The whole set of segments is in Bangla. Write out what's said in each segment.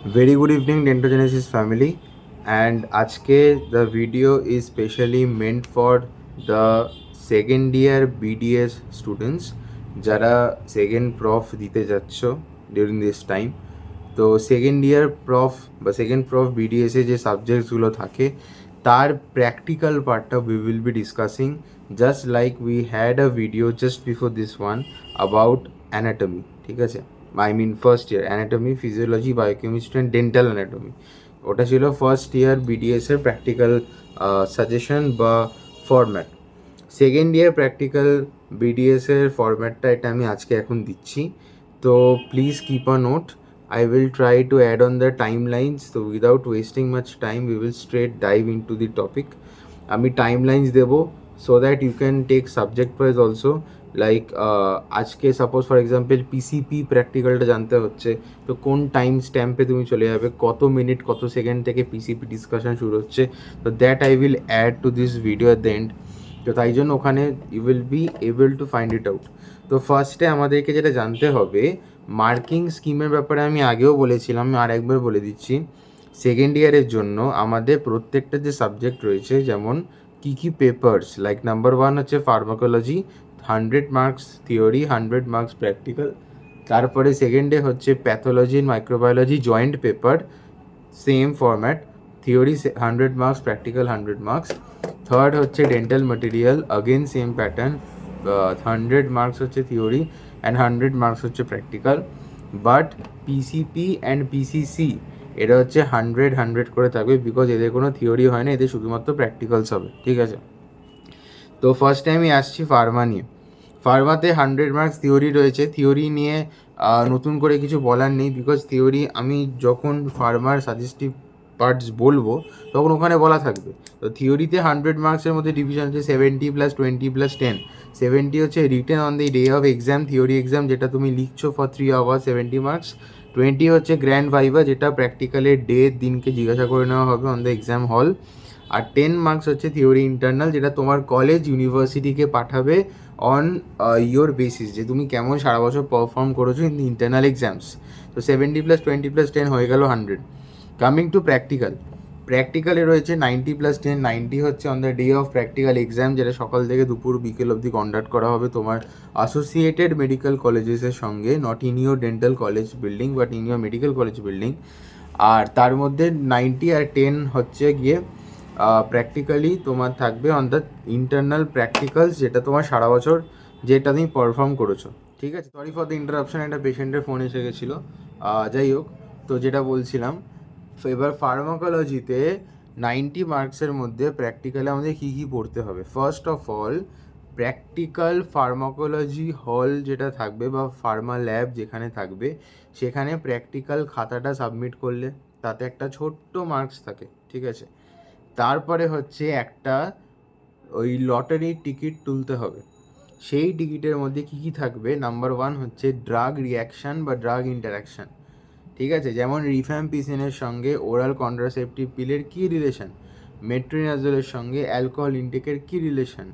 Very good evening, Dentogenesis family. And Ajke, the video is specially meant for the second year BDS students, যারা সেকেন্ড প্রফ দিতে যাচ্ছ ডিউরিং দিস টাইম। তো সেকেন্ড ইয়ার প্রফ বা সেকেন্ড প্রফ বিডিএসে যে সাবজেক্টসগুলো থাকে তার প্র্যাকটিক্যাল পার্টটা we will be discussing, just like we had a video just before this one about anatomy. ঠিক আছে, I mean first year anatomy, physiology, biochemistry and dental anatomy. ওটা ছিল ফার্স্ট ইয়ার বিডিএসের প্র্যাকটিক্যাল সাজেশন বা ফরম্যাট। সেকেন্ড ইয়ার প্র্যাকটিক্যাল বিডিএসের ফরম্যাটটা এটা আমি আজকে এখন দিচ্ছি। তো please keep a note. I will try to add on the timelines. So without wasting much time, we will straight dive into the topic. আমি timelines দেবো so that you can take subject wise also. Like আজকে সাপোজ ফর এক্সাম্পল পিসিপি প্র্যাকটিক্যালটা জানতে হচ্ছে, তো কোন টাইম স্ট্যাম্পে তুমি চলে যাবে, কত মিনিট কত সেকেন্ড থেকে পিসিপি ডিসকাশন শুরু হচ্ছে, তো that I will add to this video at the end. তো তাই জন্য ওখানে you will be able to find it out. তো ফার্স্টে আমাদেরকে যেটা জানতে হবে, মার্কিং স্কিমের ব্যাপারে আমি আগেও বলেছিলাম, আর একবার বলে দিচ্ছি। সেকেন্ড ইয়ারের জন্য আমাদের প্রত্যেকটা যে সাবজেক্ট রয়েছে, যেমন কী কী পেপার্স, লাইক নাম্বার ওয়ান হচ্ছে pharmacology, 100 marks theory, 100 marks practical. তারপরে সেকেন্ডে হচ্ছে pathology and microbiology joint paper, same format, theory 100 marks, practical 100 marks. Third হচ্ছে dental material, again same pattern, 100 marks হচ্ছে থিওরি অ্যান্ড 100 মার্কস হচ্ছে practical. But PCP and PCC এটা হচ্ছে 100 করে থাকবে, বিকজ এদের কোনো থিওরি হয় না, এদের শুধুমাত্র প্র্যাকটিক্যালস হবে। ঠিক আছে, তো ফার্স্টে আমি আসছি ফার্মা নিয়ে। ফার্মাতে 100 মার্কস থিওরি রয়েছে। থিওরি নিয়ে নতুন করে কিছু বলার নেই, বিকজ থিওরি আমি যখন ফার্মার সাজেস্টিভ পার্টস বলবো তখন ওখানে বলা থাকবে। তো থিওরিতে 100 মার্কসের মধ্যে ডিভিশন হচ্ছে 70 + 20 + 10। 70 হচ্ছে written on the day of exam, theory exam যেটা তুমি লিখছো ফর 3 আওয়ার্স, 70 মার্কস। 20 হচ্ছে গ্র্যান্ড ভাইভা, যেটা প্র্যাকটিক্যালের দিনকে জিজ্ঞাসা করে নেওয়া হবে অন দ্য এক্সাম হল। আর 10 মার্কস হচ্ছে থিওরি ইন্টারনাল, যেটা তোমার কলেজ ইউনিভার্সিটিকে পাঠাবে অন ইয়োর বেসিস, যে তুমি কেমন সারা বছর পারফর্ম করেছো ইন দি ইন্টারনাল এক্সামস। তো 70 + 20 + 10 হয়ে গেল 100। কামিং টু প্র্যাকটিক্যাল, প্র্যাকটিক্যালে রয়েছে 90 + 10। 90 হচ্ছে on the day of practical exam, যেটা সকাল থেকে দুপুর বিকেল অবধি কন্ডাক্ট করা হবে তোমার অ্যাসোসিয়েটেড মেডিকেল কলেজেসের সঙ্গে, not in your dental college building but in your medical college building. আর তার মধ্যে 90 আর 10 হচ্ছে গিয়ে প্র্যাকটিক্যালি তোমার থাকবে অন দ্য ইন্টারনাল প্র্যাকটিক্যালস, যেটা তোমার সারা বছর যেটা তুমি পারফর্ম করেছো। ঠিক আছে, সরি ফর দ্য ইন্টারাপশন, একটা পেশেন্টের ফোন এসে গেছিলো। যাই হোক, তো যেটা বলছিলাম, এবার ফার্মাকোলজিতে 90 মার্কসের মধ্যে প্র্যাকটিক্যালে আমাদের কী কী পড়তে হবে। First of all, practical pharmacology হল যেটা থাকবে বা ফার্মা ল্যাব যেখানে থাকবে, সেখানে প্র্যাকটিক্যাল খাতাটা সাবমিট করলে তাতে একটা ছোট্ট মার্কস থাকে। ঠিক আছে, তারপরে হচ্ছে একটা ওই লটারির টিকিট তুলতে হবে। সেই টিকিটের মধ্যে কী কী থাকবে, নাম্বার ওয়ান হচ্ছে ড্রাগ রিয়াকশান বা ড্রাগ ইন্টারাকশান। ঠিক আছে, যেমন রিফ্যাম্পিসিনের সঙ্গে ওরাল কন্ট্রাসেপটিভ পিলের কী রিলেশন, মেট্রোনিডাজোলের সঙ্গে অ্যালকোহল ইনটেকের কী রিলেশন,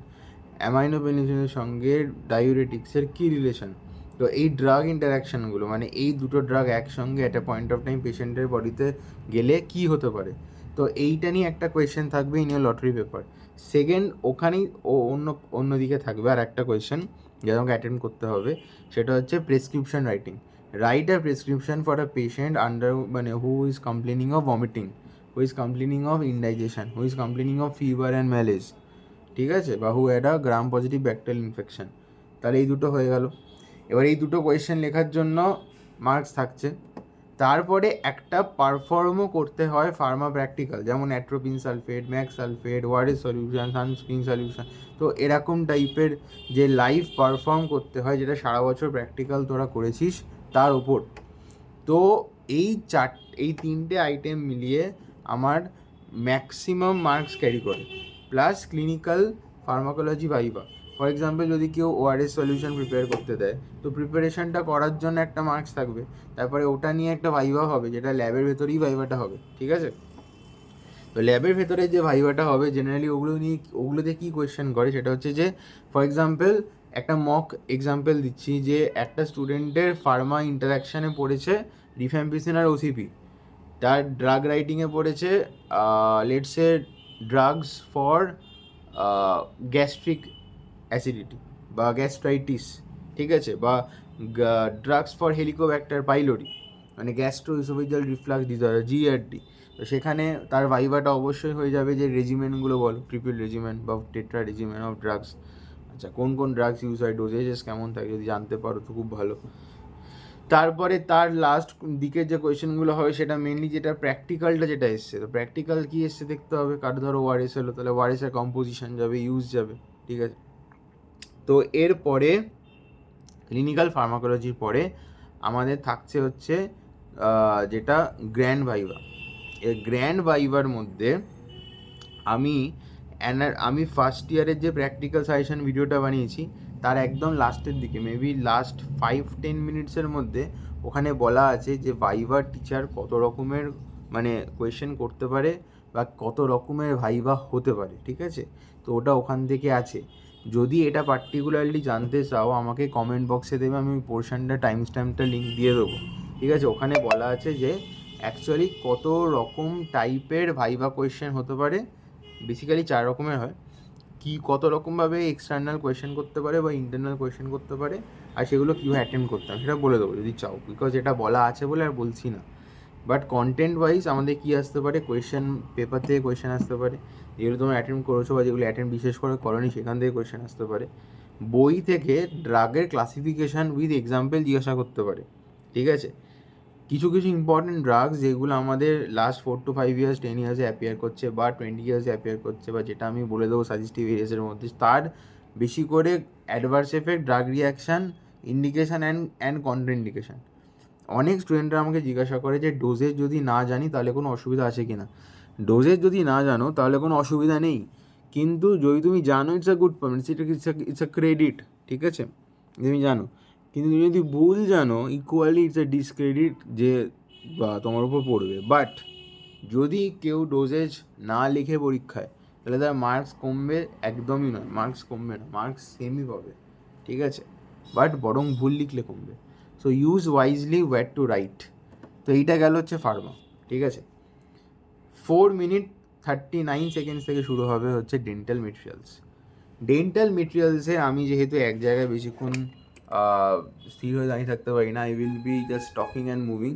অ্যামাইনোপেনিসিনের সঙ্গে ডায়ুরেটিক্সের কী রিলেশন। তো এই ড্রাগ ইন্টারাকশানগুলো, মানে এই দুটো ড্রাগ একসঙ্গে at a point of time পেশেন্টের বডিতে গেলে কী হতে পারে, তো এইটা নিয়ে একটা কোয়েশ্চেন থাকবে in your lottery paper. Second, ওখানেই অন্যদিকে থাকবে আর একটা কোয়েশ্চেন যেটা আমাকে অ্যাটেন্ড করতে হবে, সেটা হচ্ছে prescription writing. Write a prescription for a patient under, মানে who is complaining of vomiting, who is complaining of indigestion, who is complaining of fever and malaise. ঠিক আছে, বা who had a gram positive bacterial infection. তাহলে এই দুটো হয়ে গেল। এবার এই দুটো কোয়েশ্চেন লেখার জন্য মার্কস থাকছে। তারপরে একটা পারফর্মও করতে হয় ফার্মা প্র্যাকটিক্যাল, যেমন অ্যাট্রোপিন সালফেট, ম্যাক্স সালফেট, ওয়ারেস সলিউশন, সানস্ক্রিন সলিউশন। তো এরকম টাইপের যে লাইভ পারফর্ম করতে হয়, যেটা সারা বছর প্র্যাকটিক্যাল তোরা করেছিস তার ওপর। তো এই তিনটে আইটেম মিলিয়ে আমার ম্যাক্সিমাম মার্কস ক্যারি করে, plus clinical pharmacology viva. For example, যদি কেউ ওআরএস সলিউশন প্রিপেয়ার করতে দেয়, তো প্রিপারেশনটা করার জন্য একটা মার্কস থাকবে, তারপরে ওটা নিয়ে একটা ভাইভা হবে, যেটা ল্যাবের ভেতরেই ভাইভাটা হবে। ঠিক আছে, তো ল্যাবের ভেতরে যে ভাইভাটা হবে জেনারেলি ওগুলোতে কী কোয়েশ্চেন করে, সেটা হচ্ছে যে ফর এক্সাম্পল একটা মক এক্সাম্পল দিচ্ছি, যে একটা স্টুডেন্টের ফার্মা ইন্টারাকশানে পড়েছে রিফ্যাম্পিসিন আর ওসিপি। তার ড্রাগ রাইটিংয়ে পড়েছে let's say drugs for gastric acidity বা গ্যাস্ট্রাইটিস, ঠিক আছে, বা ড্রাগস ফর হেলিকোব্যাক্টার পাইলোরি, মানে gastro oesophageal reflux disorder, GRD. তো সেখানে তার ভাইভাটা অবশ্যই হয়ে যাবে যে রেজিমেন্টগুলো বলো, ট্রিপল রেজিমেন্ট বা টেট্রা রেজিমেন্ট অফ ড্রাগস। আচ্ছা, কোন কোন ড্রাগস ইউজ হয়, ডোজেজেস কেমন থাকে, যদি জানতে পারো তো খুব ভালো। তারপরে তার লাস্ট দিকের যে কোয়েশ্চেনগুলো হবে সেটা মেনলি যেটা প্র্যাকটিক্যালটা যেটা এসছে, তো প্র্যাকটিক্যাল কী এসছে দেখতে হবে। কার ধরো ওয়ারেস হলো, তাহলে ওয়ারেসের কম্পোজিশন যাবে, ইউজ যাবে, ঠিক আছে। তো এরপরে ক্লিনিক্যাল ফার্মাকোলজির পরে আমাদের থাকছে হচ্ছে যেটা গ্র্যান্ড ভাইভা। এই গ্র্যান্ড ভাইভার মধ্যে আমি ফার্স্ট ইয়ারের যে প্র্যাকটিক্যাল সাজেশন ভিডিওটা বানিয়েছি তার একদম লাস্টের দিকে, মেবি লাস্ট 5-10 মিনিটসের মধ্যে ওখানে বলা আছে যে ভাইভার টিচার কত রকমের মানে কোয়েশ্চেন করতে পারে বা কত রকমের ভাইভা হতে পারে, ঠিক আছে। তো ওটা ওখান থেকে আছে। যদি এটা পার্টিকুলারলি জানতে চাও আমাকে কমেন্ট বক্সে দেবে, আমি ওই পোর্শনটা টাইম স্ট্যাম্পটা লিঙ্ক দিয়ে দেবো, ঠিক আছে। ওখানে বলা আছে যে অ্যাকচুয়ালি কত রকম টাইপের ভাইভা কোয়েশ্চেন হতে পারে। বেসিক্যালি 4 রকমের হয়, কি কত রকমভাবে এক্সটার্নাল কোয়েশ্চেন করতে পারে বা ইন্টারনাল কোয়েশ্চেন করতে পারে, আর সেগুলো কীভাবে অ্যাটেন্ড করতাম সেটা বলে দেবো যদি চাও, বিকজ এটা বলা আছে বলে আর বলছি না। বাট কন্টেন্ট ওয়াইজ আমাদের কী আসতে পারে, কোয়েশ্চেন পেপার থেকে কোয়েশ্চেন আসতে পারে, যেগুলো তোমরা অ্যাটেন্ড করেছো বা যেগুলো অ্যাটেন্ড বিশেষ করে করনি সেখান থেকে কোয়েশ্চেন আসতে পারে। বই থেকে ড্রাগের ক্লাসিফিকেশান উইথ এক্সাম্পল জিজ্ঞাসা করতে পারে, ঠিক আছে। কিছু কিছু ইম্পর্টেন্ট ড্রাগস যেগুলো আমাদের লাস্ট 4 to 5 ইয়ার্স 10 ইয়ার্সে অ্যাপিয়ার করছে বা 20 ইয়ার্সে অ্যাপিয়ার করছে, বা যেটা আমি বলে দেবো সাজেস্টিভ এরিয়াসের মধ্যে, তার বেশি করে adverse effect, drug reaction, indication and contraindication. অনেক স্টুডেন্টরা আমাকে জিজ্ঞাসা করে যে ডোজেজ যদি না জানি তাহলে কোনো অসুবিধা আছে কি না। ডোজেজ যদি না জানো তাহলে কোনো অসুবিধা নেই, কিন্তু যদি তুমি জানো it's a good point, it's a credit, ঠিক আছে, তুমি জানো। কিন্তু তুমি যদি ভুল জানো ইকুয়ালি ইটস এ ডিসক্রেডিট, যে বা তোমার উপর পড়বে। বাট যদি কেউ ডোজেজ না লিখে পরীক্ষায়, তাহলে তার মার্কস কমবে একদমই নয়, মার্কস কমবে না, মার্কস সেমই পাবে, ঠিক আছে। বাট বরং ভুল লিখলে কমবে। So use wisely wire two right. তো এইটা গেল হচ্ছে ফার্মা, ঠিক আছে। 4:39 থেকে শুরু হবে হচ্ছে ডেন্টাল মেটেরিয়ালস। ডেন্টাল মেটেরিয়ালসে আমি যেহেতু এক জায়গায় বেশিক্ষণ স্থির হয়ে দাঁড়িয়ে থাকতে পারি না, I will be just talking and moving.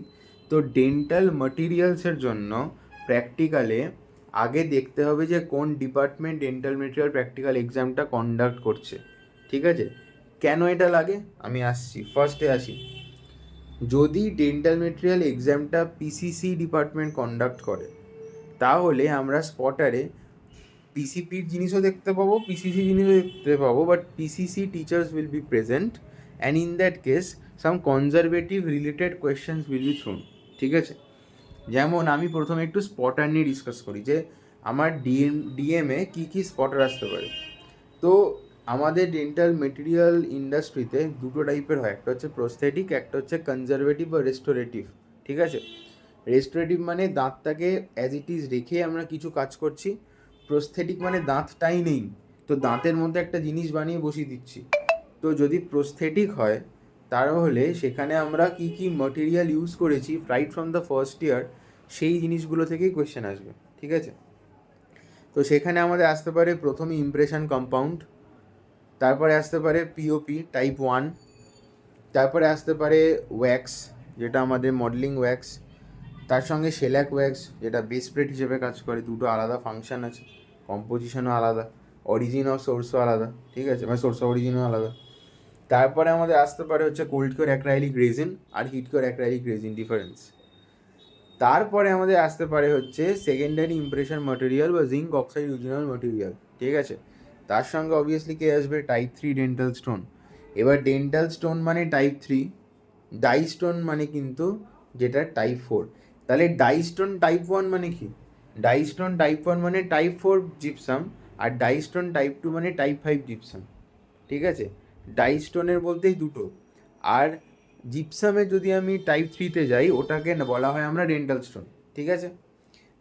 তো ডেন্টাল মেটেরিয়ালসের জন্য প্র্যাকটিক্যালে আগে দেখতে হবে যে কোন ডিপার্টমেন্ট ডেন্টাল মেটেরিয়াল প্র্যাকটিক্যাল এক্সামটা কন্ডাক্ট করছে, ঠিক আছে। কেন এটা লাগে আমি আসছি, ফার্স্টে আসি। যদি ডেন্টাল মেটেরিয়াল এক্সামটা পিসিসি ডিপার্টমেন্ট কন্ডাক্ট করে তাহলে আমরা স্পটারে পিসিপির জিনিসও দেখতে পাবো, পিসিসি জিনিসও দেখতে পাবো, but PCC teachers will be present and in that case some conservative related questions will be thrown, ঠিক আছে। যেমন আমি প্রথমে একটু স্পটার নিয়ে ডিসকাস করি যে আমার ডিএমে কী কী স্পটার আসতে পারে। তো আমাদের ডেন্টাল মেটেরিয়াল ইন্ডাস্ট্রিতে দুটো টাইপের হয়, একটা হচ্ছে প্রস্থেটিক, একটা হচ্ছে কনজারভেটিভ বা রেস্টোরেটিভ, ঠিক আছে। রেস্টোরেটিভ মানে দাঁতটাকে অ্যাজ ইট ইজ রেখে আমরা কিছু কাজ করছি, প্রস্থেটিক মানে দাঁতটাই নেই, তো দাঁতের মধ্যে একটা জিনিস বানিয়ে বসিয়ে দিচ্ছি। তো যদি প্রস্থেটিক হয় তাহলে সেখানে আমরা কী কী ম্যাটেরিয়াল ইউজ করেছি right from the first year, সেই জিনিসগুলো থেকেই কোয়েশ্চেন আসবে, ঠিক আছে। তো সেখানে আমাদের আসতে পারে প্রথমে ইমপ্রেশন কম্পাউন্ড, তারপরে আসতে পারে পিওপি টাইপ 1, তারপরে আসতে পারে ওয়্যাক্স যেটা আমাদের মডেলিং ওয়্যাক্স, তার সঙ্গে শেল্যাক ওয়্যাক্স যেটা বেস প্লেট হিসেবে কাজ করে, দুটো আলাদা ফাংশান আছে, কম্পোজিশনও আলাদা, অরিজিন অফ সোর্সও আলাদা, ঠিক আছে, মানে সোর্স অফ অরিজিনও আলাদা। তারপরে আমাদের আসতে পারে হচ্ছে কোল্ড কিওর অ্যাক্রাইলিক রেজিন আর heat cure acrylic resin difference. তারপরে আমাদের আসতে পারে হচ্ছে সেকেন্ডারি ইমপ্রেশন ম্যাটেরিয়াল বা জিঙ্ক অক্সাইড ইউজিনাল ম্যাটেরিয়াল, ঠিক আছে। তার সঙ্গে অবভিয়াসলি কে আসবে, টাইপ 3 ডেন্টাল স্টোন। এবার ডেন্টাল স্টোন মানে টাইপ 3, ডাই স্টোন মানে কিন্তু যেটা টাইপ 4। তাহলে ডাই স্টোন টাইপ 1 মানে কি, ডাই স্টোন টাইপ 1 মানে টাইপ 4 জিপসাম, আর ডাই স্টোন টাইপ 2 মানে টাইপ 5 জিপসাম, ঠিক আছে। ডাই স্টোনের বলতেই দুটো, আর জিপসামে যদি আমি টাইপ 3তে যাই ওটাকে বলা হয় আমরা ডেন্টাল স্টোন, ঠিক আছে।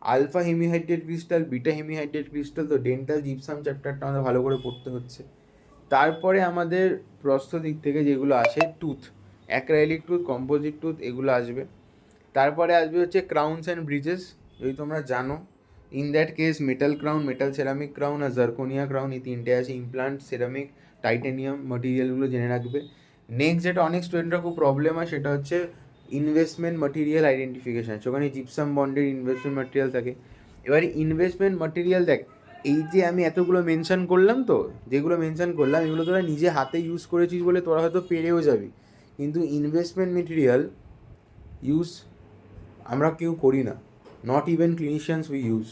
Alpha hemihydrate crystal, beta hemihydrate crystal, তো ডেন্টাল জিপসাম চ্যাপ্টারটা আমাদের ভালো করে পড়তে হচ্ছে। তারপরে আমাদের প্রস্থ দিক থেকে যেগুলো আসে tooth, acrylic tooth, composite tooth, এগুলো আসবে। তারপরে আসবে হচ্ছে ক্রাউনস অ্যান্ড ব্রিজেস, যদি তোমরা জানো। In that case metal crown, metal ceramic crown আর জার্কোনিয়া ক্রাউন, এই তিনটে আছে। ইমপ্লান্ট, সেরামিক, টাইটেনিয়াম মেটেরিয়ালগুলো জেনে রাখবে। নেক্সট যেটা অনেক স্টুডেন্টরা খুব প্রবলেম হয় সেটা হচ্ছে ইনভেস্টমেন্ট ম্যাটেরিয়াল আইডেন্টিফিকেশান। ওখানে জিপসাম বন্ডের ইনভেস্টমেন্ট ম্যাটেরিয়াল থাকে। এবারে ইনভেস্টমেন্ট ম্যাটেরিয়াল দেখ, এই যে আমি এতগুলো মেনশন করলাম, তো যেগুলো মেনশন করলাম এগুলো তোরা নিজে হাতে ইউজ করেছিস বলে তোরা হয়তো পেরেও যাবি, কিন্তু ইনভেস্টমেন্ট মেটেরিয়াল ইউজ আমরা কেউ করি না। Not even clinicians we use.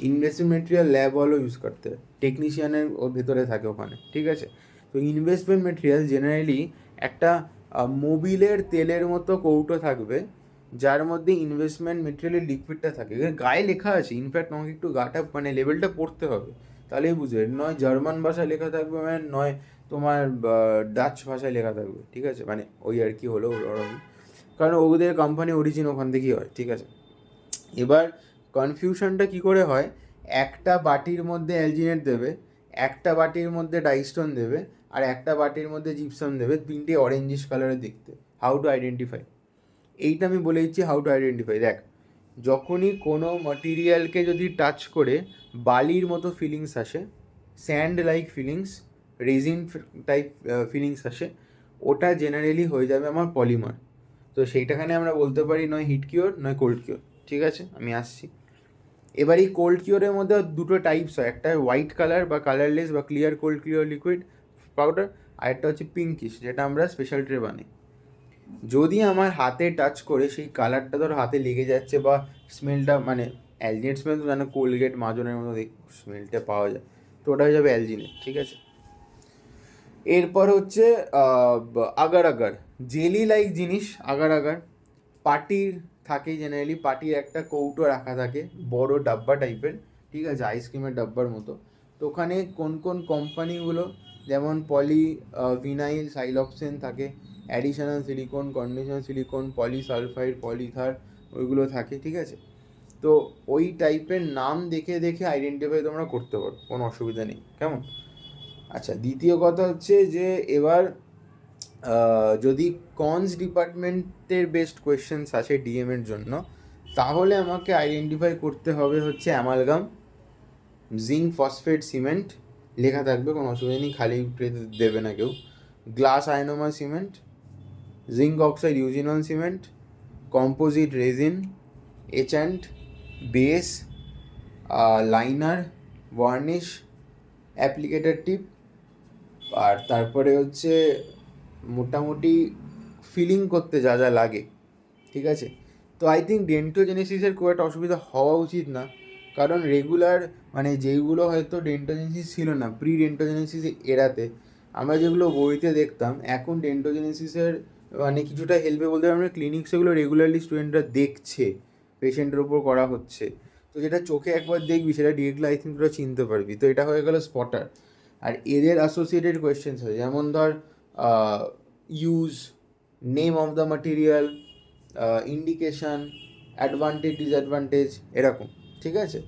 Investment material ল্যাবওয়ালাও ইউজ করতে হয়, টেকনিশিয়ানের ওর ভেতরে থাকে ওখানে, ঠিক আছে। তো ইনভেস্টমেন্ট মেটেরিয়াল জেনারেলি একটা মোবিলের তেলের মতো কৌটো থাকবে, যার মধ্যে ইনভেস্টমেন্ট মেটেরিয়ালের লিকুইডটা থাকে। গায়ে লেখা আছে, ইনফ্যাক্ট আমাকে একটু গাটা মানে লেভেলটা পড়তে হবে, তাহলেই বুঝবে। নয় জার্মান ভাষায় লেখা থাকবে, মানে নয় তোমার ডাচ ভাষায় লেখা থাকবে, ঠিক আছে। মানে ওই আর কি হলো ওরকম, কারণ ওদের কোম্পানি অরিজিন ওখান থেকেই হয়, ঠিক আছে। এবার কনফিউশনটা কী করে হয়, একটা বাটির মধ্যে অ্যালজিনেট দেবে, একটা বাটির মধ্যে ডাইস্টোন দেবে, আর একটা বাটির মধ্যে জিপসাম দেবে, তিনটে অরেঞ্জিশ কালারে দেখতে। হাউ টু আইডেন্টিফাই, এইটা আমি বলে দিচ্ছি হাউ টু আইডেন্টিফাই। দেখ, যখনই কোনো ম্যাটেরিয়ালকে যদি টাচ করে বালির মতো ফিলিংস আসে, sand like feelings, resin type feelings আসে, ওটা জেনারেলি হয়ে যাবে আমার পলিমার। তো সেইটাখানে আমরা বলতে পারি নয় হিট কিওর নয় কোল্ড কিওর, ঠিক আছে। আমি আসছি এবার এই কোল্ড কিওরের মধ্যে দুটো টাইপস হয়, একটা হোয়াইট কালার বা কালারলেস বা clear cold cure liquid powder, আর একটা হচ্ছে পিঙ্কিশ, যেটা আমরা স্পেশাল ট্রে বানাই। যদি আমার হাতে টাচ করে সেই কালারটা ধর হাতে লেগে যাচ্ছে বা স্মেলটা, মানে অ্যালজিনেট স্মেল তো জানো, কোলগেট মাজনের মতো স্মেলটা পাওয়া যায়, তো ওটা হয়ে যাবে অ্যালজিনেট, ঠিক আছে। এরপর হচ্ছে আগার আগার, জেলি লাইক জিনিস। আগার আগার পার্টির থাকে, জেনারেলি পার্টির একটা কৌটো রাখা থাকে, বড় ডাব্বা টাইপের, ঠিক আছে, আইসক্রিমের ডাব্বার মতো। তো ওখানে কোন কোন কোম্পানিগুলো, যেমন পলি ভিনাইল সাইলক্সেন থাকে, additional silicon, conditional silicon, polysulfide, পলিথার, ওইগুলো থাকে, ঠিক আছে। তো ওই টাইপের নাম দেখে দেখে আইডেন্টিফাই তোমরা করতে পারো, কোনো অসুবিধা নেই, কেমন। আচ্ছা, দ্বিতীয় কথা হচ্ছে যে এবার যদি কনস ডিপার্টমেন্টের বেস্ট কোয়েশ্চেন্স আসে ডিএমের জন্য, তাহলে আমাকে আইডেন্টিফাই করতে হবে হচ্ছে অ্যামালগাম, জিঙ্ক ফসফেট সিমেন্ট, লেখা থাকবে, কোনো অসুবিধা নেই, খালি দেবে না কেউ। Glass ionomer cement, zinc oxide eugenol cement, composite resin, etchant, base, liner, varnish, applicator tip, আর তারপরে হচ্ছে মোটামুটি ফিলিং করতে যা যা লাগে, ঠিক আছে। তো আই থিঙ্ক ডেন্টোজেনেসিসের খুব একটা অসুবিধা হওয়া উচিত না, কারণ রেগুলার মানে যেইগুলো হয়তো ডেন্টোজেনেসিস ছিল না প্রি ডেন্টোজেনেসিস এরাতে, আমরা যেগুলো বইতে দেখতাম, এখন ডেন্টোজেনেসিসের মানে কিছুটা হেল্পে বলতে আমরা ক্লিনিক সেগুলো রেগুলারলি স্টুডেন্টরা দেখছে, পেশেন্টের ওপর করা হচ্ছে। তো যেটা চোখে একবার দেখবি সেটা ডিরেক্টলি আই থিঙ্ক তোরা চিনতে পারবি। তো এটা হয়ে গেল স্পটার। আর এদের অ্যাসোসিয়েটেড কোয়েশ্চেন্স হয়, যেমন ধর use, name of the material, indication, advantage disadvantage, এরকম, ঠিক আছে।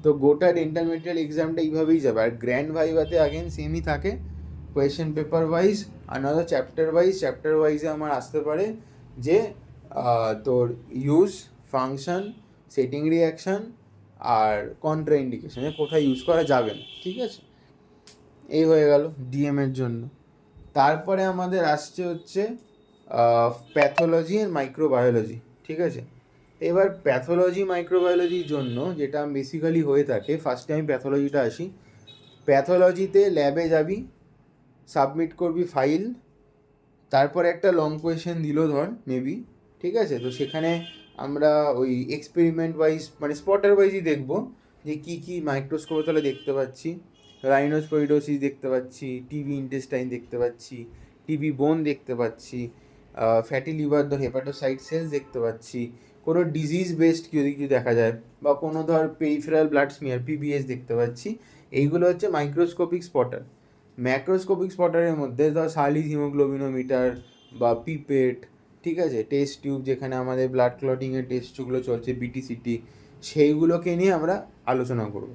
তো গোটা ডেন্টাল মেটেরিয়াল এক্সামটা এইভাবেই যাবে। আর গ্র্যান্ড ভাইভাতে আগেন সেমই থাকে, কোয়েশ্চেন পেপার ওয়াইজ আর নয়তো চ্যাপ্টার ওয়াইজ। চ্যাপ্টার ওয়াইজে আমার আসতে পারে যে তোর ইউজ, ফাংশন, সেটিং রিয়াকশান আর কন্ট্রা ইন্ডিকেশান, কোথায় ইউজ করা যাবে না, ঠিক আছে। এই হয়ে গেল ডিএমের জন্য। তারপরে আমাদের আসছে হচ্ছে প্যাথোলজি আর মাইক্রোবায়োলজি, ঠিক আছে। এবার প্যাথোলজি মাইক্রোবায়োলজির জন্য যেটা বেসিক্যালি হয়ে থাকে, ফার্স্টে আমি প্যাথোলজিটা আসি। প্যাথোলজিতে ল্যাবে যাবি, সাবমিট করবি ফাইল, তারপরে একটা লং কোয়েশ্চেন দিল ধর মেবি, ঠিক আছে। তো সেখানে আমরা ওই এক্সপেরিমেন্ট ওয়াইজ মানে স্পটার ওয়াইজই দেখবো যে কী কী মাইক্রোস্কোপে তাহলে দেখতে পাচ্ছি। রাইনোস্পোরিডোসিস দেখতে পাচ্ছি, টিবি ইন্টেস্টাইন দেখতে পাচ্ছি, টিবি বোন দেখতে পাচ্ছি, ফ্যাটি লিভার ধর হেপাটোসাইট সেলস দেখতে পাচ্ছি, কোনো ডিজিজ বেসড যদি কিছু দেখা যায়, বা কোনো ধর পেরিফেরাল ব্লাড স্মিয়ার পিবিএস দেখতে পাচ্ছি। এইগুলো হচ্ছে মাইক্রোস্কোপিক স্পটার। ম্যাক্রোস্কোপিক স্পটারের মধ্যে ধর সালিস হিমোগ্লোবিনোমিটার বা পিপেট, ঠিক আছে, টেস্ট টিউব যেখানে আমাদের ব্লাড ক্লটিংয়ের টেস্টগুলো চলছে, বিটিসিটি, সেইগুলোকে নিয়ে আমরা আলোচনা করব।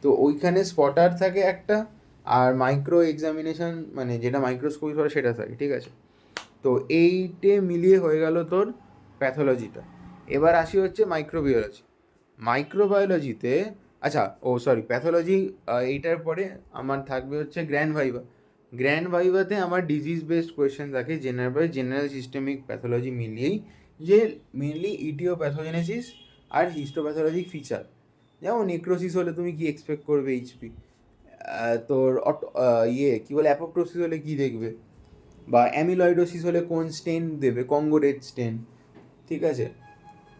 তো ওইখানে স্পটার থাকে একটা, আর মাইক্রো এক্সামিনেশন মানে যেটা মাইক্রোস্কোপি সেটা থাকে, ঠিক আছে। তো এইটে মিলিয়ে হয়ে গেল তোর প্যাথোলজিটা। এবার আসি হচ্ছে মাইক্রোবায়োলজি। মাইক্রোবায়োলজিতে প্যাথোলজি, এইটার পরে আমার থাকবে হচ্ছে গ্র্যান্ড ভাইভা। গ্র্যান্ড ভাইভাতে আমার ডিজিজ বেসড কোয়েশ্চেন থাকে জেনারেল সিস্টেমিক প্যাথোলজি মিলিয়েই, যে মেনলি ইটিওপ্যাথোজেনেসিস আর হিস্টোপ্যাথোলজিক ফিচার। যেমন নেক্রোসিস হলে তুমি কি এক্সপেক্ট করবে, এইচপি। তোর কী বলে অ্যাপোপ্টোসিস হলে কী দেখবে, বা অ্যামিলয়েডোসিস হলে কোন স্টেন দেবে, কঙ্গোরেট স্টেন। ঠিক আছে,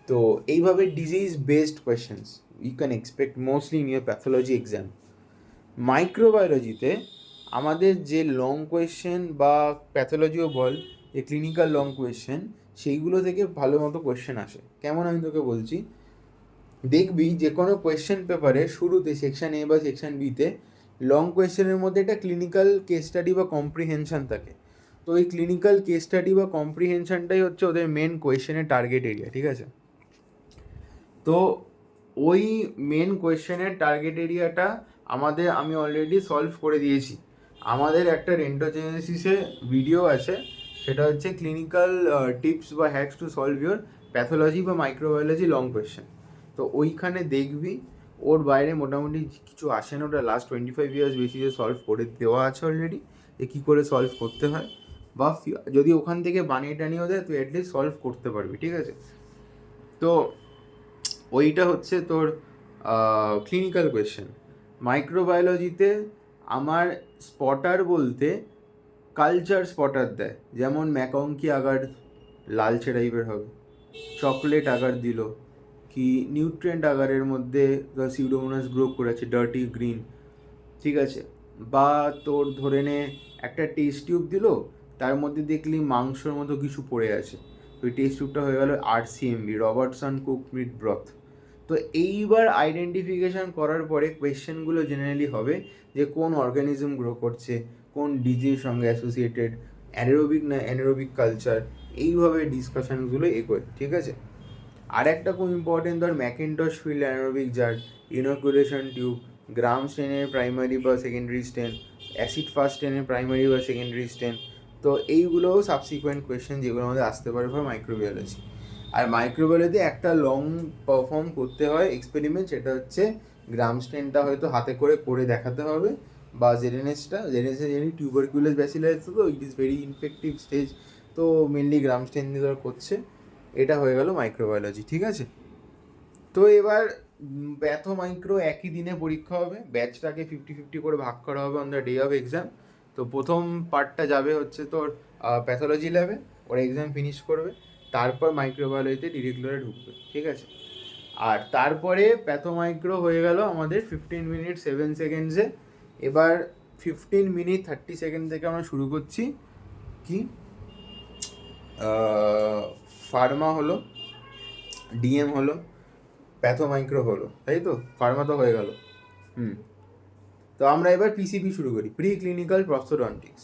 তো এইভাবে disease based questions you can expect mostly in year pathology exam. মাইক্রোবায়োলজিতে আমাদের যে লং কোয়েশ্চেন বা প্যাথোলজিও বল, যে ক্লিনিক্যাল লং কোয়েশ্চেন, সেইগুলো থেকে ভালো মতো কোয়েশ্চেন আসে। কেমন আমি তোকে বলছি, দেখবি যে কোনো কোয়েশ্চেন পেপারে শুরুতে সেকশন এ বা সেকশন বিতে লং কোয়েশ্চেনের মধ্যে একটা ক্লিনিক্যাল কেস স্টাডি বা কম্প্রিহেনশন থাকে। তো এই ক্লিনিক্যাল কেস স্টাডি বা কম্প্রিহেনশনটাই হচ্ছে ওদের মেন কোয়েশ্চেনের টার্গেট এরিয়া। ঠিক আছে, তো ওই মেন কোয়েশ্চেনের টার্গেট এরিয়াটা আমি অলরেডি সলভ করে দিয়েছি। আমাদের একটা রেন্টোজেনেসিসে ভিডিও আছে, সেটা হচ্ছে ক্লিনিক্যাল টিপস বা hacks to solve your pathology বা মাইক্রোবায়োলজি লং কোয়েশ্চেন। তো ওইখানে দেখবি ওর বাইরে মোটামুটি কিছু আসে না, ওটা লাস্ট 25 ইয়ার্স বেসিসে সলভ করে দেওয়া আছে অলরেডি, যে কী করে সলভ করতে হয়, বা যদি ওখান থেকে বানিয়ে টানিয়েও দেয় তুই অ্যাটলিস্ট সলভ করতে পারবি। ঠিক আছে, তো ওইটা হচ্ছে তোর ক্লিনিক্যাল কোয়েশ্চেন। মাইক্রোবায়োলজিতে আমার স্পটার বলতে কালচার স্পটার দেয়, যেমন ম্যাকংকি আগার লালচে টাইপের হবে, চকলেট আগার দিল, কি নিউট্রিয়েন্ট আগারের মধ্যে সিউডোমোনাস গ্রো করেছে ডার্টি গ্রিন। ঠিক আছে, বা তোর ধরে নে একটা টেস্ট টিউব দিল, তার মধ্যে দেখলি মাংসর মতো কিছু পড়ে আছে, ওই টেস্ট টিউবটা হয়ে গেল RCMB, Robertson cook meat broth. তো এইবার আইডেন্টিফিকেশান করার পরে কোয়েশ্চেনগুলো জেনারেলি হবে যে কোন অর্গানিজম গ্রো করছে, কোন ডিজিজের সঙ্গে অ্যাসোসিয়েটেড, অ্যানারোবিক না অ্যানারোবিক কালচার, এইভাবে ডিসকাশানগুলো এগোয়। ঠিক আছে, আর একটা খুব ইম্পর্টেন্ট ধর McIntosh Fildes anaerobic jar, inoculation tube, gram স্টেনের প্রাইমারি বা সেকেন্ডারি স্টেন, অ্যাসিড ফাস্ট স্টেনের প্রাইমারি বা সেকেন্ডারি স্টেন। তো এইগুলোও সাবসিকুয়েন্ট কোয়েশ্চেন যেগুলো আমাদের আসতে পারে ফর মাইক্রোবায়োলজি। আর মাইক্রোবায়োলজি একটা লং পারফর্ম করতে হয় এক্সপেরিমেন্ট, সেটা হচ্ছে গ্রাম স্টেনটা হয়তো হাতে করে দেখাতে হবে, বা জেডএনএসে যেন টিউবারকুলাস ব্যাসিলাস, তো it is very infective stage, তো মেনলি গ্রাম স্টেন দিয়ে ধর করছে। এটা হয়ে গেল মাইক্রোবায়োলজি। ঠিক আছে, তো এবার প্যাথো মাইক্রো একই দিনে পরীক্ষা হবে, ব্যাচটাকে 50-50 করে ভাগ করা হবে on the day of exam. তো প্রথম পার্টটা যাবে হচ্ছে তোর প্যাথোলজি ল্যাবে, ওরা এক্সাম ফিনিশ করবে, তারপর মাইক্রোবায়োলজিতে ডিরেক্টরে ঢুকবে। ঠিক আছে, আর তারপরে প্যাথো মাইক্রো হয়ে গেল আমাদের 15 মিনিট 7 সেকেন্ডসে। এবার 15 মিনিট 30 সেকেন্ড থেকে আমরা শুরু করছি। কি ফার্মা হলো, ডিএম হলো, প্যাথোমাইক্রো হলো, তাই তো? ফার্মা তো হয়ে গেল। তো আমরা এবার পিসিপি শুরু করি, প্রি ক্লিনিক্যাল প্রস্থোডন্টিক্স।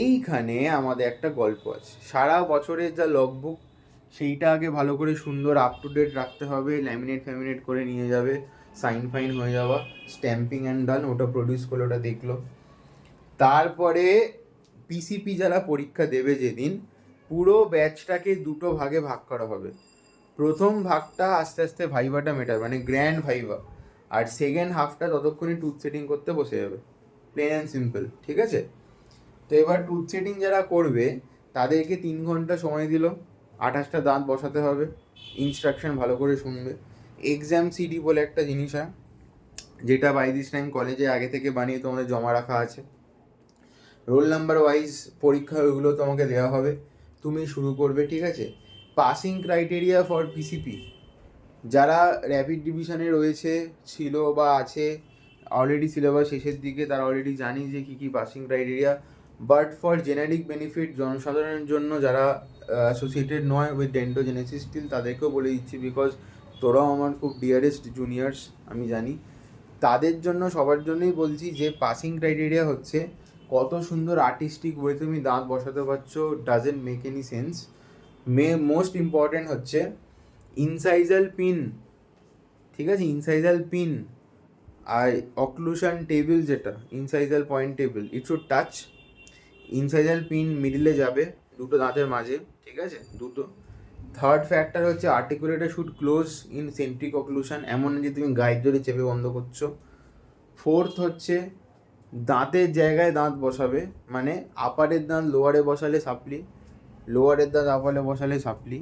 এইখানে আমাদের একটা গল্প আছে, সারা বছরের যা লগবুক সেইটা আগে ভালো করে সুন্দর আপ টু ডেট রাখতে হবে, ল্যামিনেট করে নিয়ে যাবে, সাইন ফাইন হয়ে যাওয়া, স্ট্যাম্পিং অ্যান্ড ডান, ওটা প্রডিউস করলো, ওটা দেখলো। তারপরে পিসিপি যারা পরীক্ষা দেবে যেদিন, পুরো ব্যাচটাকে দুটো ভাগে ভাগ করা হবে। প্রথম ভাগটা আস্তে আস্তে ভাইভাটা মেটাবে, মানে গ্র্যান্ড ভাইভা, আর সেকেন্ড হাফটা ততক্ষণই টুথ সেটিং করতে বসে যাবে, প্লেন অ্যান্ড সিম্পল। ঠিক আছে, তো এবার টুথ সেটিং যারা করবে তাদেরকে 3 ঘন্টা সময় দিল, 28টা দাঁত বসাতে হবে, ইনস্ট্রাকশন ভালো করে শুনবে। এক্সাম সিডি বলে একটা জিনিস হয়, যেটা বাই দিস টাইম কলেজে আগে থেকে বানিয়ে তোমাদের জমা রাখা আছে, রোল নাম্বার ওয়াইজ পরীক্ষা ওইগুলো তোমাকে দেওয়া হবে, তুমি শুরু করবে। ঠিক আছে, পাসিং ক্রাইটেরিয়া ফর পিসিপি, যারা র্যাপিড ডিভিশনে রয়েছে, ছিল বা আছে অলরেডি সিলেবাস শেষের দিকে, তারা অলরেডি জানি যে কী কী passing criteria. But for generic benefit জনসাধারণের জন্য যারা অ্যাসোসিয়েটেড নয় উইথ ডেন্টোজেনেসিস স্টিল, তাদেরকেও বলে দিচ্ছি, বিকজ তোরাও আমার খুব ডিয়ারেস্ট জুনিয়র্স, আমি জানি, তাদের জন্য সবার জন্যই বলছি যে পাসিং ক্রাইটেরিয়া হচ্ছে কত সুন্দর আর্টিস্টিক ওয়ে তুমি দাঁত বসাতে পারছো, doesn't make any sense. Most important হচ্ছে ইনসাইজাল পিন। ঠিক আছে, ইনসাইজাল পিন আর অক্লুশন টেবিল, যেটা incisal point table, it should touch. Incisal pin মিডলে যাবে দুটো দাঁতের মাঝে, ঠিক আছে, দুটো। থার্ড ফ্যাক্টর হচ্ছে articulator should close in centric occlusion, এমন না যে তুমি গাইড ধরে চেপে বন্ধ করছো। ফোর্থ হচ্ছে দাঁতের জায়গায় দাঁত বসাবে, মানে আপারের দাঁত লোয়ারে বসালে সাপ্লি, লোয়ারের দাঁত আপারে বসালে সাপ্লি,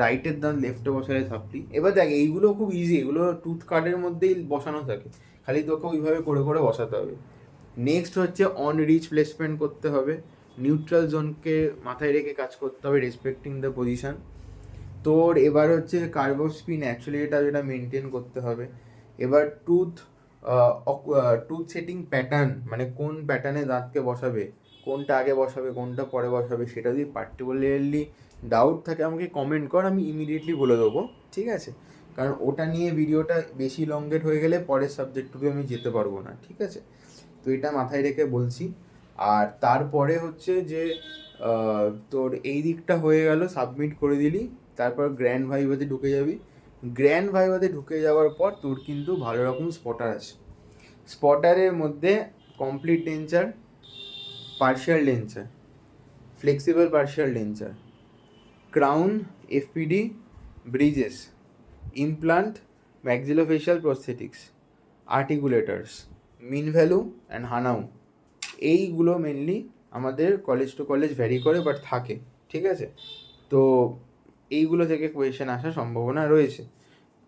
রাইটের দাঁত লেফটে বসালে সাপ্লি। এবার দেখ এইগুলো খুব ইজি, এগুলো টুথ কার্ডের মধ্যেই বসানো থাকে, খালি তোকে ওইভাবে করে করে বসাতে হবে। নেক্সট হচ্ছে অন রিচ প্লেসমেন্ট করতে হবে, নিউট্রাল জোনকে মাথায় রেখে কাজ করতে হবে, রেসপেক্টিং দ্য পজিশন। তোর এবার হচ্ছে কার্ভ অফ স্পিন, অ্যাকচুয়ালি যেটা মেনটেন করতে হবে। এবার টুথ সেটিং প্যাটার্ন, মানে কোন প্যাটার্নে দাঁতকে বসাবে, কোনটা আগে বসাবে কোনটা পরে বসাবে, সেটা যদি পার্টিকুলারলি ডাউট থাকে আমাকে কমেন্ট কর, আমি ইমিডিয়েটলি বলে দেবো, ঠিক আছে? কারণ ওটা নিয়ে ভিডিওটা বেশি লংগেট হয়ে গেলে পরের সাবজেক্টটুকু আমি যেতে পারবো না, ঠিক আছে? তো এটা মাথায় রেখে বলছি। আর তারপরে হচ্ছে যে তোর এই দিকটা হয়ে গেল, সাবমিট করে দিলি, তারপর গ্র্যান্ড ভাইভাতে ঢুকে যাবি। গ্র্যান্ড ভাইভাতে ঢুকে যাওয়ার পর তোর কিন্তু ভালো রকম স্পটার আছে। স্পটারের মধ্যে complete denture, partial denture, flexible partial denture, crown, FPD, bridges, implant, maxillofacial prosthetics, articulators, mean value and Hanau, এইগুলো মেনলি আমাদের কলেজ টু কলেজ ভ্যারি করে বাট থাকে, ঠিক আছে? তো এইগুলো থেকে কোয়েশ্চেন আসার সম্ভাবনা রয়েছে।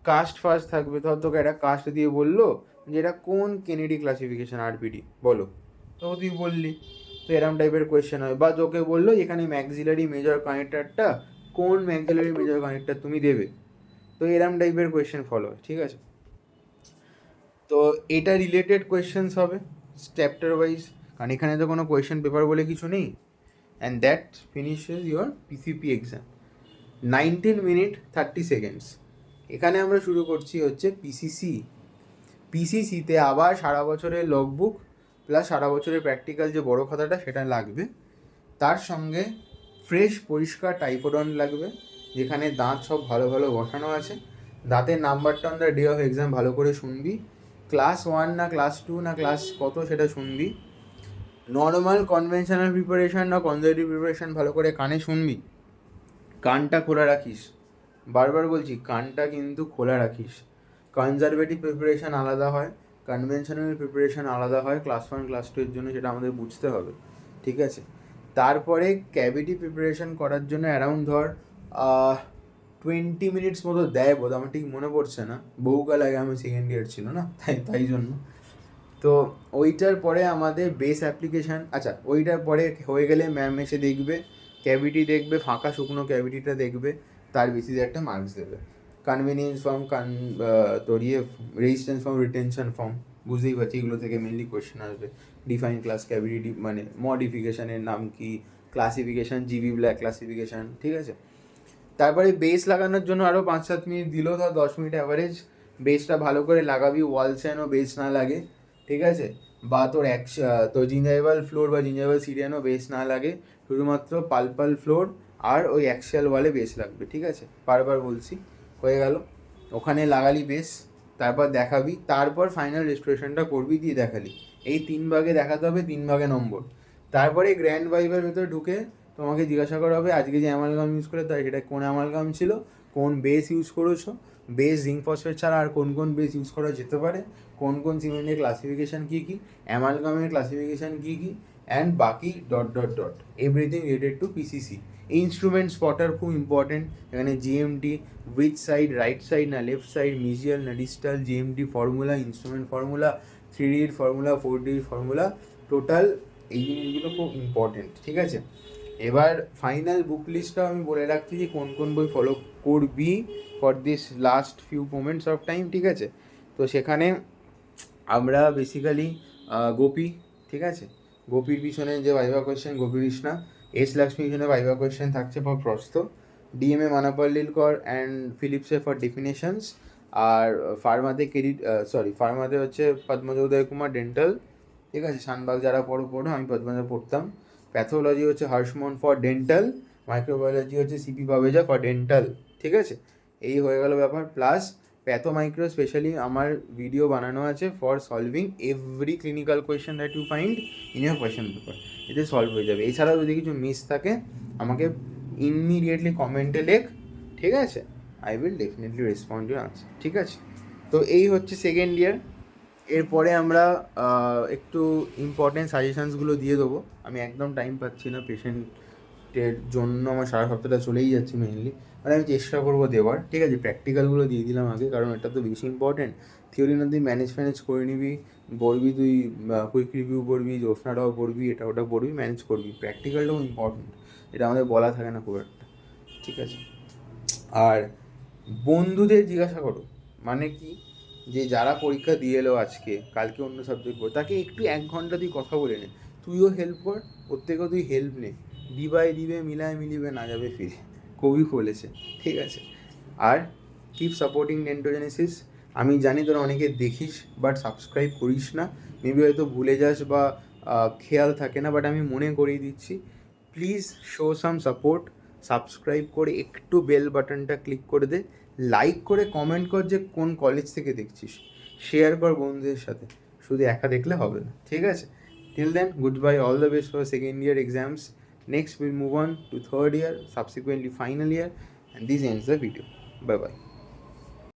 কাস্ট ফার্স্ট থাকবে, ধর তোকে একটা কাস্ট দিয়ে বললো যে এটা কোন কেনেডি ক্লাসিফিকেশন আরপিডি বলো, তো তুই বললি, তো এরম টাইপের কোয়েশ্চেন হয়। বা তোকে বললো এখানে ম্যাক্সিলারি মেজর কানেক্টারটা কোন ম্যাক্সিলারি মেজর কানেক্টার তুমি দেবে, তো এরম টাইপের কোয়েশ্চেন ফলো হয়, ঠিক আছে? তো এটা রিলেটেড কোয়েশ্চেন্স হবে চ্যাপ্টার ওয়াইজ, কারণ এখানে তো কোনো কোয়েশ্চেন পেপার বলে কিছু নেই। And that finishes your PCP exam. 19 minute 30 seconds. এখানে আমরা শুরু করছি হচ্ছে পিসিসি। পিসিসিতে আবার সারা বছরের লগবুক প্লাস সারা বছরের প্র্যাকটিক্যাল যে বড় খাতাটা সেটা লাগবে, তার সঙ্গে ফ্রেশ পরিষ্কার টাইপোডন লাগবে, যেখানে দাঁত সব ভালো ভালো বসানো আছে। দাঁতের নাম্বারটা on the day of exam ভালো করে শুনবি, ক্লাস 1 না ক্লাস 2 না ক্লাস কত সেটা শুনবি। নর্মাল কনভেনশনাল প্রিপারেশান না কনজারভেটিভ প্রিপারেশান ভালো করে কানে শুনবি, কানটা খোলা রাখিস, বারবার বলছি কানটা কিন্তু খোলা রাখিস। কনজারভেটিভ প্রিপারেশান আলাদা হয়, কনভেনশনাল প্রিপারেশান আলাদা হয়, ক্লাস 1 ক্লাস 2 এর জন্য, সেটা আমাদের বুঝতে হবে, ঠিক আছে? তারপরে ক্যাভিটি প্রিপারেশান করার জন্য অ্যারাউন্ড ধর 20 মিনিটস মতো দেয় বোধ, আমার ঠিক মনে পড়ছে না, বহুকাল আগে, আমি সেকেন্ড ইয়ার ছিল না, তাই জন্য। তো ওইটার পরে আমাদের বেস অ্যাপ্লিকেশান, আচ্ছা ওইটার পরে হয়ে গেলে ম্যাম এসে দেখবে, ক্যাভিটি দেখবে, ফাঁকা শুকনো ক্যাভিটিটা দেখবে, তার বেসিসে একটা মার্কস দেবে। কনভিনিয়েন্স ফর্ম, তোর রেজিস্ট্যান্স ফর্ম, রিটেনশন ফর্ম, বুঝতেই পারছি এগুলো থেকে মেনলি কোয়েশ্চেন আসবে। ডিফাইন ক্লাস ক্যাভিটি মানে মডিফিকেশানের নাম কি, ক্লাসিফিকেশান, জিবি ব্ল্যাক ক্লাসিফিকেশান, ঠিক আছে? তারপরে বেস লাগানোর জন্য আরও 5-7 মিনিট দিল, ধর 10 মিনিট অ্যাভারেজ। বেসটা ভালো করে লাগাবি, ওয়ালস যেন বেস না লাগে, ঠিক আছে? বা তোর জিঞ্জাইভাল ফ্লোর বা জিঞ্জাইভাল সিরিয়ানও বেস না লাগে, শুধুমাত্র পালপাল ফ্লোর আর ওই অ্যাক্সিয়াল ওয়ালে বেস লাগবে, ঠিক আছে? বারবার বলছি, হয়ে গেল, ওখানে লাগালি বেস, তারপর দেখাবি, তারপর ফাইনাল রেস্টোরেশনটা করবি, দিয়ে দেখালি। এই 3 ভাগে দেখাতে হবে, 3 ভাগে নম্বর। তারপরে গ্র্যান্ড ভাইভার ভেতরে ঢুকে তোমাকে জিজ্ঞাসা করা হবে আজকে যে অ্যামালগাম ইউজ করে তাই সেটা কোন অ্যামালগাম ছিল, কোন বেস ইউজ করেছো, বেস জিঙ্ক ফসফেট ছাড়া আর কোন কোন বেস ইউজ করা যেতে পারে, কোন কোন সিমেন্টের ক্লাসিফিকেশান কী কী, অ্যামালগামের ক্লাসিফিকেশান কী কী, অ্যান্ড বাকি dot dot dot everything related to PCC. Instrument spotter খুব ইম্পর্টেন্ট, এখানে GMT, which side, right side না লেফট সাইড, মিজিয়াল না distal, GMT formula, instrument formula, 3ডির ফর্মুলা, 4ডির ফর্মুলা, টোটাল এই জিনিসগুলো খুব ইম্পর্টেন্ট, ঠিক আছে? এবার ফাইনাল বুক লিস্টটা আমি বলে রাখছি যে কোন কোন বই ফলো করবি for this last few moments of time, ঠিক আছে? তো সেখানে আমরা বেসিক্যালি গোপী, ঠিক আছে, গোপীর পিছনে যে viva question, Gopi Krishna, S Lakshmi পিছনে ভাইভা কোয়েশ্চেন থাকছে ফর প্রস্থ, ডিএমএ মানাপাল্লিলকর অ্যান্ড ফিলিপসে ফর ডেফিনেশনস, আর ফার্মাতে হচ্ছে পদ্মজ উদয় কুমার ডেন্টাল, ঠিক আছে? শানবাগ যারা পড়ো, আমি পদ্মজা পড়তাম। প্যাথোলজি হচ্ছে হর্ষমোহন ফর ডেন্টাল, মাইক্রোবায়োলজি হচ্ছে সিপি পাবেজা ফর ডেন্টাল, ঠিক আছে? এই হয়ে গেল ব্যাপার। প্লাস প্যাথোমাইক্রো স্পেশালি আমার ভিডিও বানানো আছে for solving every clinical question that you find in year question paper, এতে সলভ হয়ে যাবে। এছাড়াও যদি কিছু মিস থাকে আমাকে ইমিডিয়েটলি কমেন্টে লেখ, ঠিক আছে, I will definitely respond your answer. ঠিক আছে, তো এই হচ্ছে সেকেন্ড ইয়ার। এরপরে আমরা একটু ইম্পর্টেন্ট সাজেশানসগুলো দিয়ে দেবো। আমি একদম টাইম পাচ্ছি না, পেশেন্টের জন্য আমার সারা সপ্তাহটা চলেই যাচ্ছে মেনলি, মানে আমি চেষ্টা করবো দেওয়ার। ঠিক আছে, প্র্যাকটিক্যালগুলো দিয়ে দিলাম আগে, কারণ এটা তো বেশি ইম্পর্টেন্ট। থিওরি না তুই ম্যানেজ করে নিবি, পড়বি তুই, কুইক রিভিউ পড়বি, জ্যোৎস্নাটাও পড়বি, এটা ওটা পড়বি, ম্যানেজ করবি। প্র্যাকটিক্যালটাও ইম্পর্টেন্ট, এটা আমাদের বলা থাকে না খুব একটা। ঠিক আছে, আর বন্ধুদের জিজ্ঞাসা করো, মানে কি, যে যারা পরীক্ষা দিয়ে এলো আজকে, কালকে অন্য সাবজেক্ট পড়ে, তাকে একটু 1 ঘন্টা তুই কথা বলে নে, তুইও হেল্প কর, ওর থেকেও তুই হেল্প নে। দিবাই দিবে মিলায় মিলিবে না যাবে ফিরে, কবি বলেছে। ঠিক আছে, আর কিপ সাপোর্টিং ডেন্টোজেনেসিস। আমি জানি তোরা অনেকে দেখিস বাট সাবস্ক্রাইব করিস না, মেবি হয়তো ভুলে যাস বা খেয়াল থাকে না, বাট আমি মনে করিয়ে দিচ্ছি, please show some support. Subscribe করে একটু বেল বাটনটা ক্লিক করে দে, লাইক করে কমেন্ট কর যে কোন কলেজ থেকে দেখছিস, শেয়ার কর বন্ধুদের সাথে, শুধু একা দেখলে হবে না। ঠিক আছে, till then good bye, all the best for second year exams. Next will move on to third year, subsequently final year, and this ends the video. Bye by.